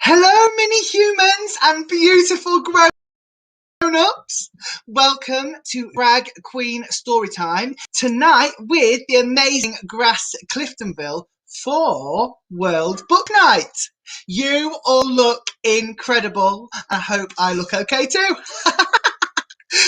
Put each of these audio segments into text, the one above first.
Hello, mini humans and beautiful grown-ups. Welcome to Drag Queen Story Time tonight with the amazing Grass Cliftonville for World Book Night. You all look incredible. I hope I look okay too.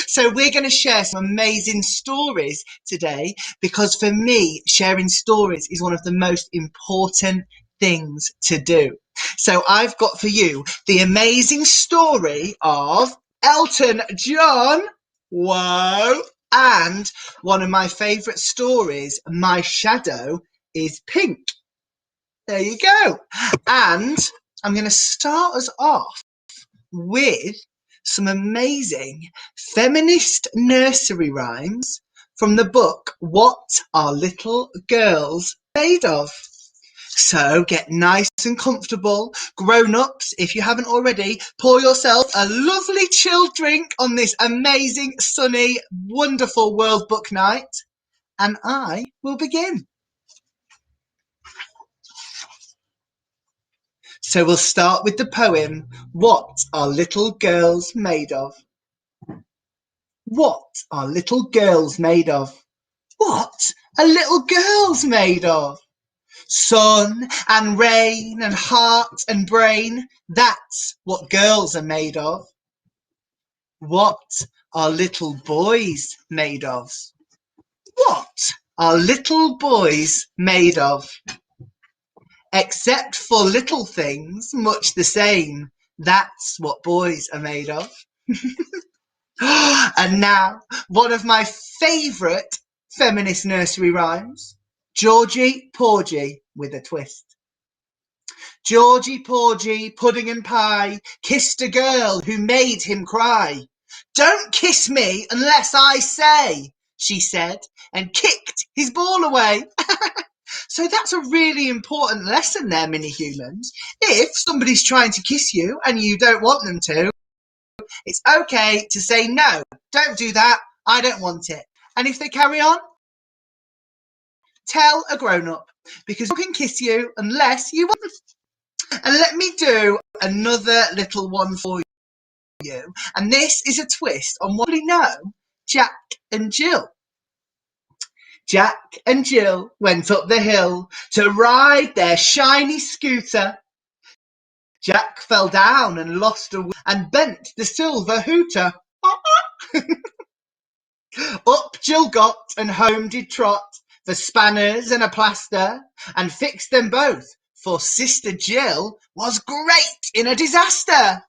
So we're going to share some amazing stories today because for me, sharing stories is one of the most important things to do. So I've got for you the amazing story of Elton John. Whoa. And one of my favourite stories, My Shadow is Pink. There you go. And I'm going to start us off with some amazing feminist nursery rhymes from the book What Are Little Girls Made Of? So get nice and comfortable. Grown-ups, if you haven't already, pour yourself a lovely chilled drink on this amazing, sunny, wonderful World Book Night. And I will begin. So we'll start with the poem, What Are Little Girls Made Of? What are little girls made of? What are little girls made of? Sun and rain and heart and brain, that's what girls are made of. What are little boys made of? What are little boys made of? Except for little things, much the same, that's what boys are made of. And now, one of my favourite feminist nursery rhymes, Georgie Porgy with a twist. Georgie Porgy, pudding and pie, kissed a girl who made him cry. Don't kiss me unless I say, she said, and kicked his ball away. So that's a really important lesson there, mini humans. If somebody's trying to kiss you and you don't want them to, it's okay to say no, don't do that, I don't want it. And if they carry on, tell a grown-up. because I can kiss you unless you want. And let me do another little one for you. And this is a twist on what we know, Jack and Jill. Jack and Jill went up the hill to ride their shiny scooter. Jack fell down and lost a and bent the silver hooter. Up Jill got and home did trot for spanners and a plaster and fixed them both, for sister Jill was great in a disaster.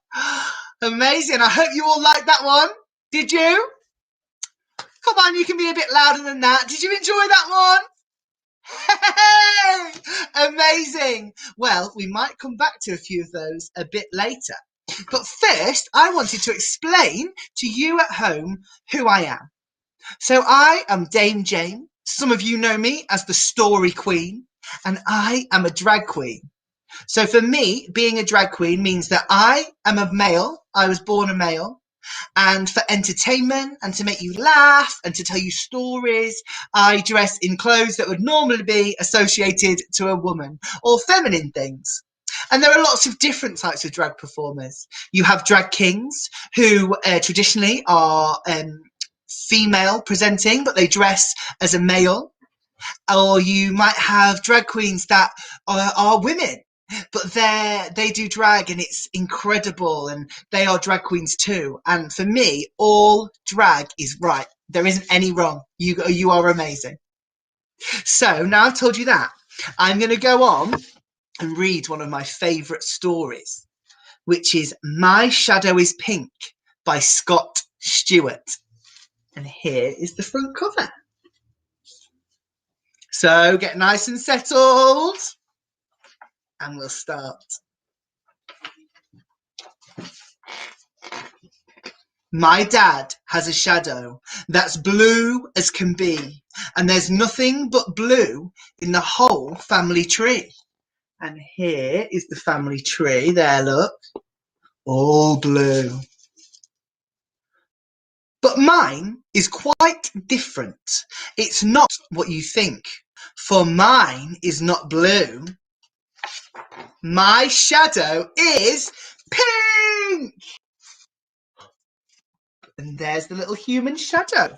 Amazing. I hope you all liked that one. Did you? Come on, you can be a bit louder than that. Did you enjoy that one? Hey! Amazing. Well, we might come back to a few of those a bit later. But first, I wanted to explain to you at home who I am. So I am Dame Jame. Some of you know me as the Story Queen, and I am a drag queen. So for me, being a drag queen means that I am a male. I was born a male. And for entertainment and to make you laugh and to tell you stories, I dress in clothes that would normally be associated to a woman or feminine things. And there are lots of different types of drag performers. You have drag kings who traditionally are female presenting, but they dress as a male. Or you might have drag queens that are women, but they do drag and it's incredible, and they are drag queens too. And for me, all drag is right. There isn't any wrong. You are amazing. So now I've told you that, I'm going to go on and read one of my favourite stories, which is My Shadow is Pink by Scott Stewart. And here is the front cover. So get nice and settled and we'll start. My dad has a shadow that's blue as can be, and there's nothing but blue in the whole family tree. And here is the family tree. There, look, all blue. But mine is quite different. It's not what you think, for mine is not blue. My shadow is pink. And there's the little human shadow.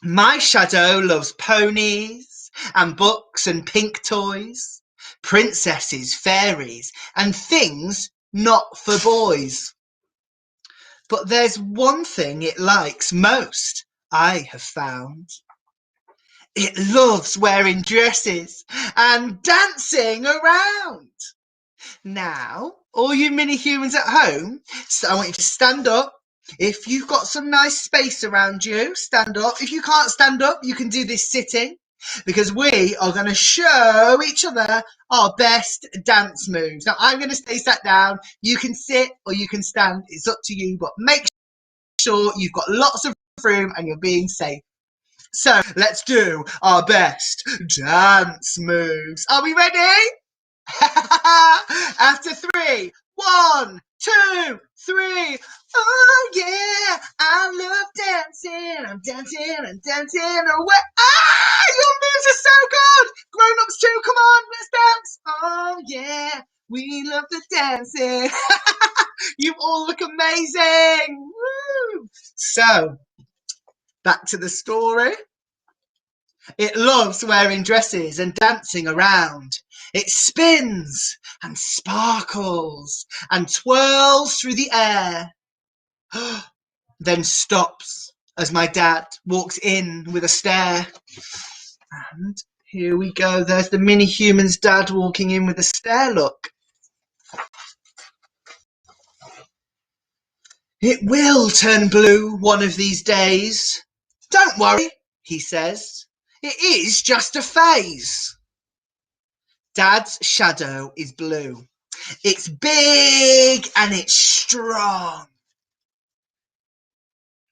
My shadow loves ponies and books and pink toys, princesses, fairies, and things not for boys. But there's one thing it likes most, I have found. It loves wearing dresses and dancing around. Now, all you mini humans at home, so I want you to stand up. If you've got some nice space around you, stand up. If you can't stand up, you can do this sitting, because we are going to show each other our best dance moves. Now, I'm going to stay sat down. You can sit or you can stand. It's up to you, but make sure you've got lots of room and you're being safe. So let's do our best dance moves. Are we ready? After 3, 1, 2, 3. Oh yeah, I love dancing. I'm dancing and dancing away. Ah, your moves are so good. Grown-ups too, come on, let's dance. Oh yeah, we love the dancing. You all look amazing. Woo. So, back to the story. It loves wearing dresses and dancing around. It spins and sparkles and twirls through the air, then stops as my dad walks in with a stare. And here we go. There's the mini human's dad walking in with a stare. Look. It will turn blue one of these days. Don't worry, he says. It is just a phase. Dad's shadow is blue. It's big and it's strong.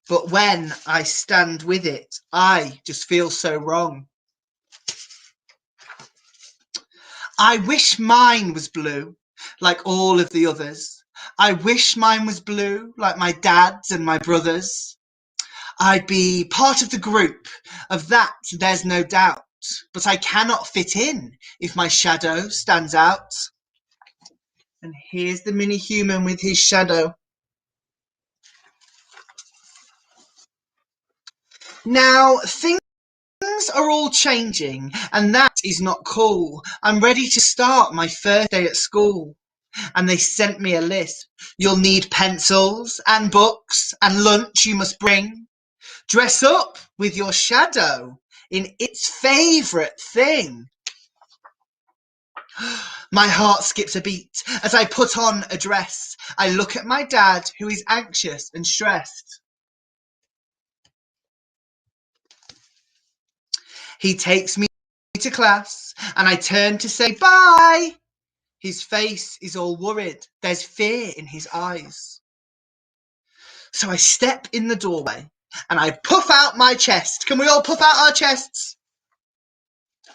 But when I stand with it, I just feel so wrong. I wish mine was blue, like all of the others. I wish mine was blue, like my dad's and my brother's. I'd be part of the group, of that there's no doubt. but I cannot fit in if my shadow stands out. And here's the mini human with his shadow. Now, things are all changing, and that is not cool. I'm ready to start my first day at school. And they sent me a list. You'll need pencils and books and lunch you must bring. Dress up with your shadow in its favourite thing. My heart skips a beat as I put on a dress. I look at my dad, who is anxious and stressed. He takes me to class and I turn to say bye. His face is all worried. There's fear in his eyes. So I step in the doorway and I puff out my chest. Can we all puff out our chests?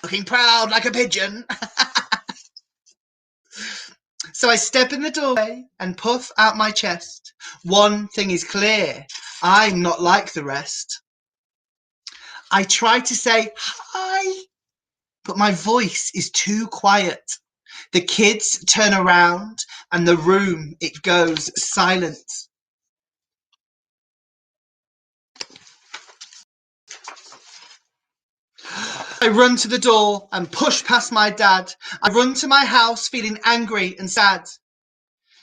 Looking proud like a pigeon. So I step in the doorway and puff out my chest. One thing is clear. I'm not like the rest. I try to say hi, but my voice is too quiet. The kids turn around and the room, it goes silent. I run to the door and push past my dad. I run to my house feeling angry and sad.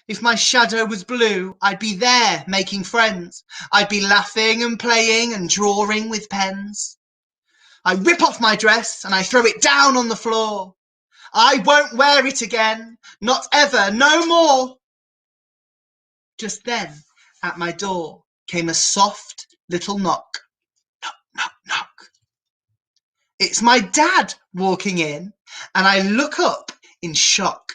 If my shadow was blue, I'd be there making friends. I'd be laughing and playing and drawing with pens. I rip off my dress and I throw it down on the floor. I won't wear it again, not ever, no more. Just then, at my door, came a soft little knock. Knock, knock, knock. It's my dad walking in, and I look up in shock.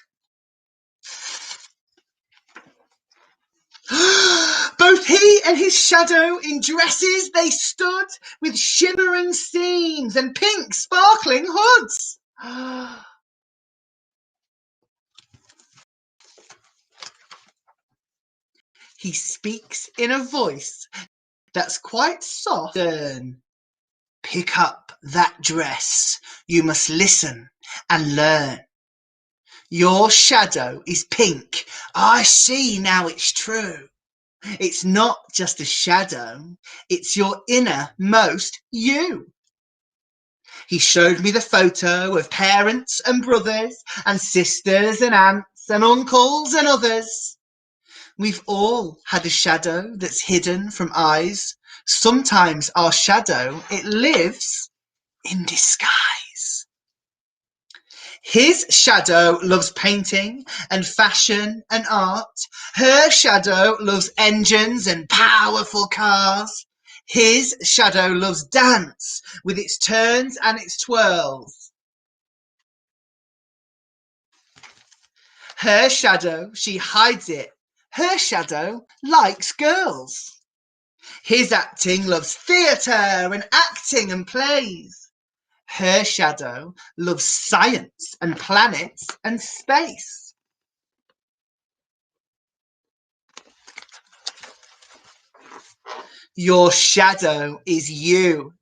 Both he and his shadow in dresses they stood, with shimmering seams and pink sparkling hoods. He speaks in a voice that's quite soft. Pick up that dress. You must listen and learn. Your shadow is pink. I see now it's true. It's not just a shadow. It's your innermost you. He showed me the photo of parents and brothers and sisters and aunts and uncles and others. We've all had a shadow that's hidden from eyes. Sometimes our shadow, it lives in disguise. His shadow loves painting and fashion and art. Her shadow loves engines and powerful cars. His shadow loves dance with its turns and its twirls. Her shadow, she hides it. Her shadow likes girls. His acting loves theatre and acting and plays. Her shadow loves science and planets and space. Your shadow is you,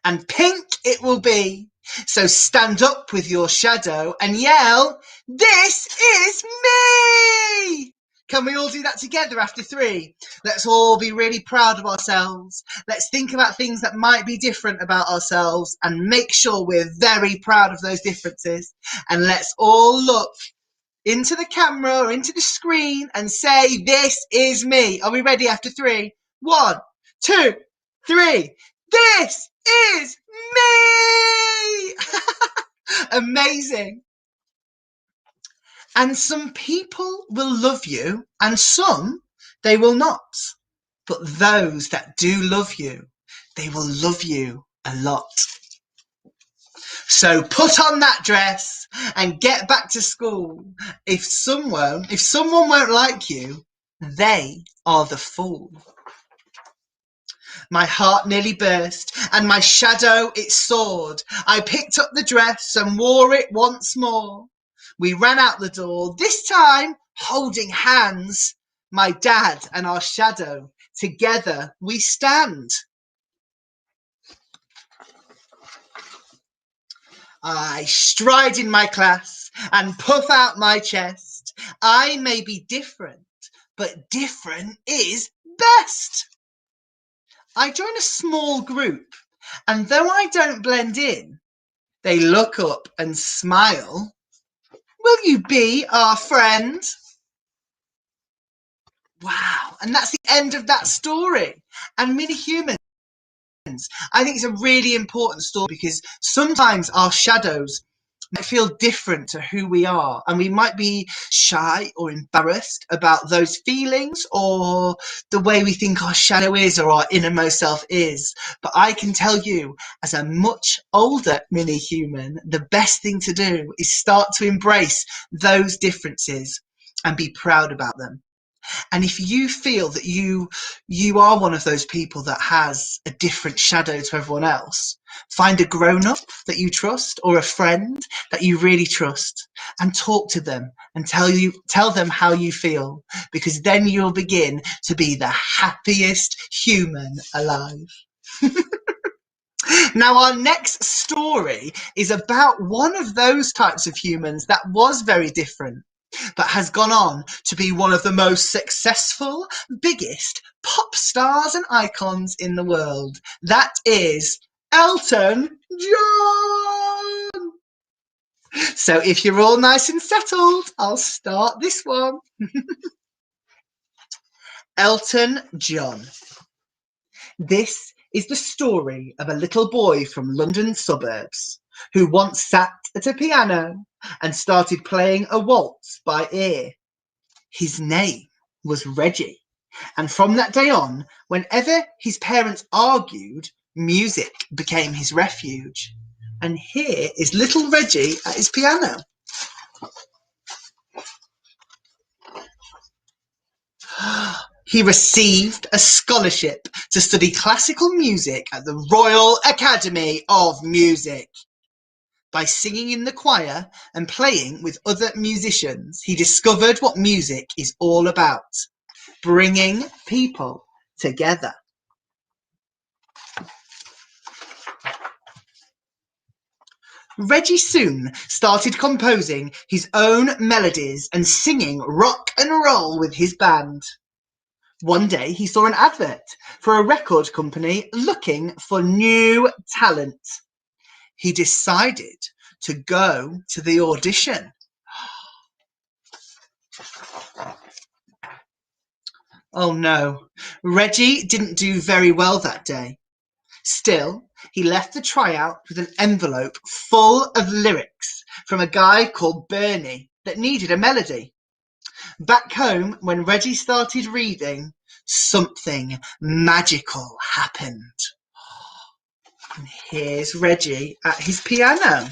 and pink it will be. So stand up with your shadow and yell, "This is me!" Can we all do that together after 3? Let's all be really proud of ourselves. Let's think about things that might be different about ourselves and make sure we're very proud of those differences. And let's all look into the camera or into the screen and say, "This is me." Are we ready after 3? 1, 2, 3. This is me! Amazing. And some people will love you and some they will not. But those that do love you, they will love you a lot. So put on that dress and get back to school. If someone won't like you, they are the fool. My heart nearly burst and my shadow it soared. I picked up the dress and wore it once more. We ran out the door, this time holding hands. My dad and our shadow, together we stand. I stride in my class and puff out my chest. I may be different, but different is best. I join a small group, and though I don't blend in, they look up and smile. Will you be our friend? Wow, and that's the end of that story. And mini humans, I think it's a really important story because sometimes our shadows might feel different to who we are, and we might be shy or embarrassed about those feelings or the way we think our shadow is or our innermost self is. But I can tell you, as a much older mini human, the best thing to do is start to embrace those differences and be proud about them. And if you feel that you are one of those people that has a different shadow to everyone else, find a grown-up that you trust or a friend that you really trust and talk to them and tell them how you feel, because then you'll begin to be the happiest human alive. Now, our next story is about one of those types of humans that was very different, but has gone on to be one of the most successful, biggest pop stars and icons in the world. That is Elton John. So if you're all nice and settled, I'll start this one. Elton John. This is the story of a little boy from London suburbs who once sat at a piano and started playing a waltz by ear. His name was Reggie, and from that day on, whenever his parents argued, music became his refuge. And here is little Reggie at his piano. He received a scholarship to study classical music at the Royal Academy of Music. By singing in the choir and playing with other musicians, he discovered what music is all about: bringing people together. Reggie soon started composing his own melodies and singing rock and roll with his band. One day he saw an advert for a record company looking for new talent. He decided to go to the audition. Oh no, Reggie didn't do very well that day. Still, he left the tryout with an envelope full of lyrics from a guy called Bernie that needed a melody. Back home, when Reggie started reading, something magical happened. And here's Reggie at his piano.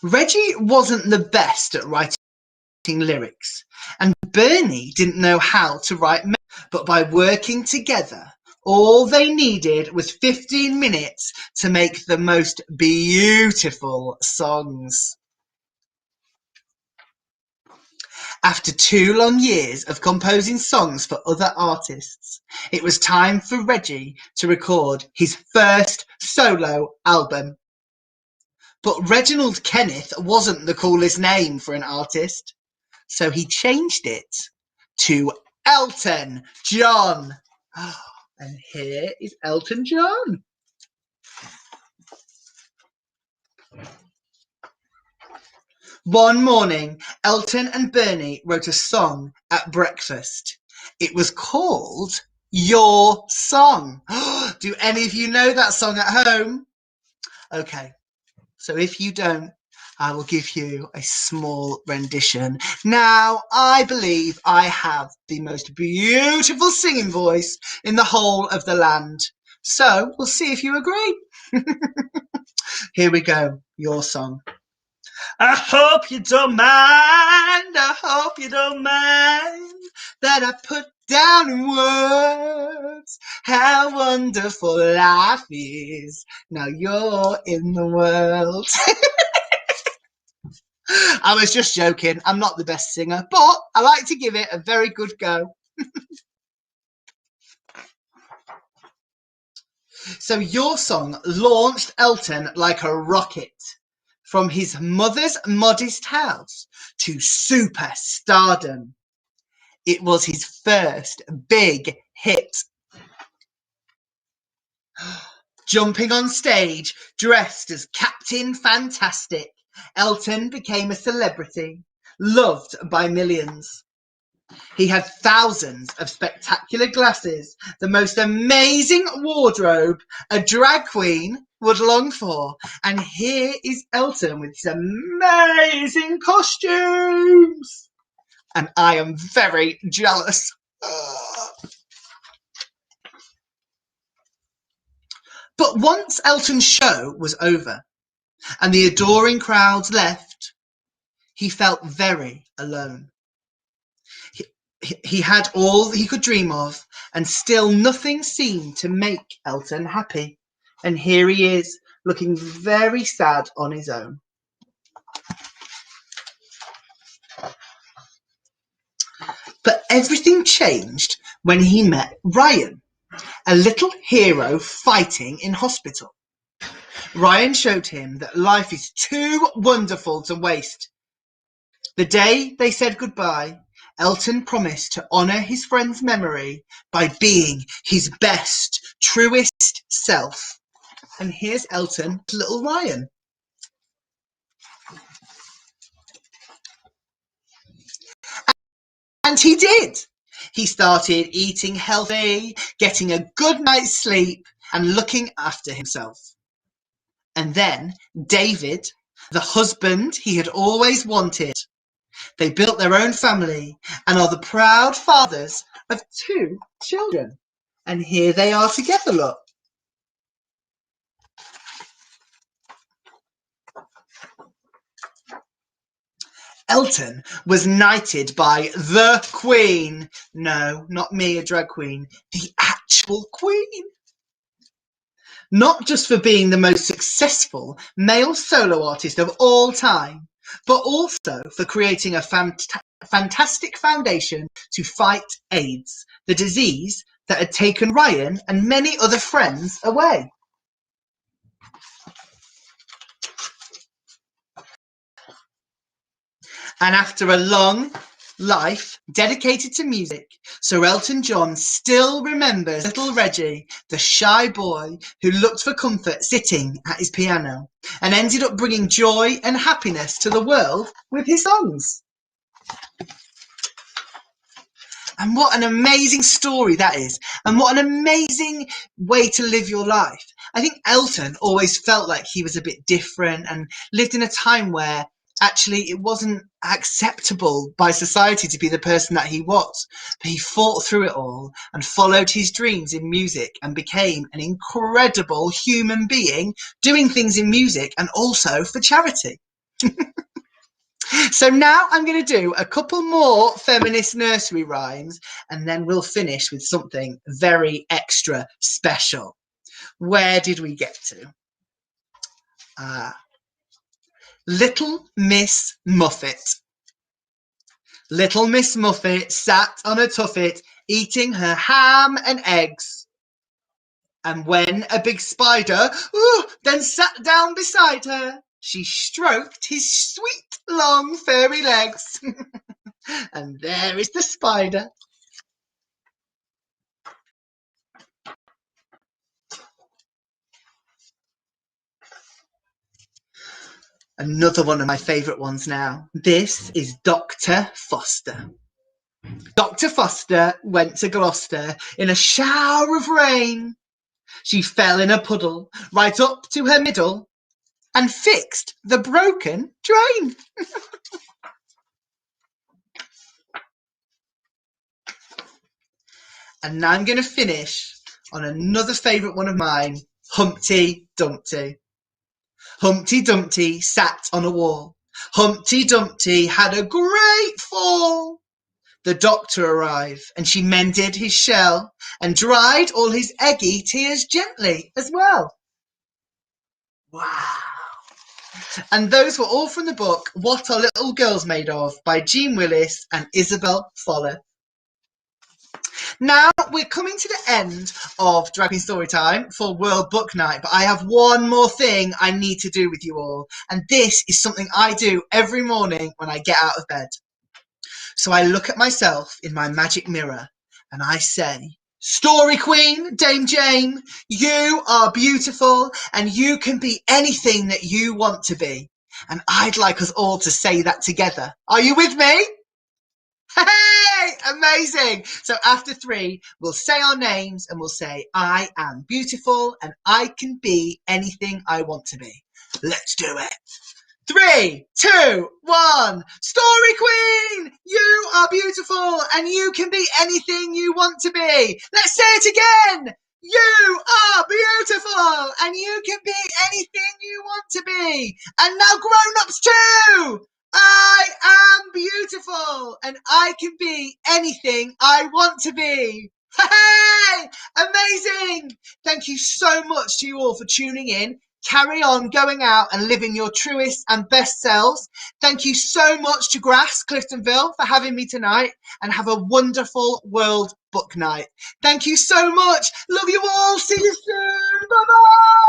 Reggie wasn't the best at writing lyrics, and Bernie didn't know how to write, but by working together, all they needed was 15 minutes to make the most beautiful songs. After 2 long years of composing songs for other artists, it was time for Reggie to record his first solo album. But Reginald Kenneth wasn't the coolest name for an artist, so he changed it to Elton John. And here is Elton John. One morning, Elton and Bernie wrote a song at breakfast. It was called Your Song. Do any of you know that song at home? Okay, so if you don't, I will give you a small rendition. Now, I believe I have the most beautiful singing voice in the whole of the land. So we'll see if you agree. Here we go, Your Song. I hope you don't mind, I hope you don't mind that I put down in words how wonderful life is. Now you're in the world. I was just joking. I'm not the best singer, but I like to give it a very good go. So your song launched Elton like a rocket from his mother's modest house to superstardom. It was his first big hit. Jumping on stage, dressed as Captain Fantastic, Elton became a celebrity, loved by millions. He had thousands of spectacular glasses, the most amazing wardrobe a drag queen would long for. And here is Elton with his amazing costumes. And I am very jealous. But once Elton's show was over and the adoring crowds left, he felt very alone. He had all he could dream of, and still nothing seemed to make Elton happy. And here he is, looking very sad on his own. But everything changed when he met Ryan, a little hero fighting in hospital. Ryan showed him that life is too wonderful to waste. The day they said goodbye, Elton promised to honour his friend's memory by being his best, truest self. And here's Elton, little Ryan. And he did. He started eating healthy, getting a good night's sleep, and looking after himself. And then David, the husband he had always wanted, they built their own family and are the proud fathers of 2 children. And here they are together, look. Elton was knighted by the Queen. No, not me, a drag queen. The actual Queen. Not just for being the most successful male solo artist of all time, but also for creating a fantastic foundation to fight AIDS, the disease that had taken Ryan and many other friends away. And after a long life dedicated to music, Sir Elton John still remembers little Reggie, the shy boy who looked for comfort sitting at his piano and ended up bringing joy and happiness to the world with his songs. And what an amazing story that is. And what an amazing way to live your life. I think Elton always felt like he was a bit different and lived in a time where actually it wasn't acceptable by society to be the person that he was. But he fought through it all and followed his dreams in music and became an incredible human being doing things in music and also for charity. So now I'm going to do a couple more feminist nursery rhymes and then we'll finish with something very extra special. Where did we get to? Little Miss Muffet. Little Miss Muffet sat on a tuffet eating her ham and eggs. And when a big spider then sat down beside her, she stroked his sweet long furry legs. And there is the spider. Another one of my favourite ones now. This is Dr. Foster. Dr. Foster went to Gloucester in a shower of rain. She fell in a puddle right up to her middle and fixed the broken drain. And now I'm going to finish on another favourite one of mine, Humpty Dumpty. Humpty Dumpty sat on a wall. Humpty Dumpty had a great fall. The doctor arrived and she mended his shell and dried all his eggy tears gently as well. Wow. And those were all from the book What Are Little Girls Made Of by Jean Willis and Isabel Fuller. Now, we're coming to the end of Drag Kween Story Time for World Book Night, but I have one more thing I need to do with you all, and this is something I do every morning when I get out of bed. So I look at myself in my magic mirror and I say, Story Queen, Dame Jame, you are beautiful and you can be anything that you want to be. And I'd like us all to say that together. Are you with me? Hey, amazing. So after 3, we'll say our names and we'll say, I am beautiful and I can be anything I want to be. Let's do it. 3, 2, 1. Story Queen, you are beautiful and you can be anything you want to be. Let's say it again. You are beautiful and you can be anything you want to be. And now grown-ups too. I am beautiful and I can be anything I want to be. Hey, amazing. Thank you so much to you all for tuning in. Carry on going out and living your truest and best selves. Thank you so much to Grass Cliftonville for having me tonight, and have a wonderful World Book Night. Thank you so much. Love you all. See you soon. Bye-bye.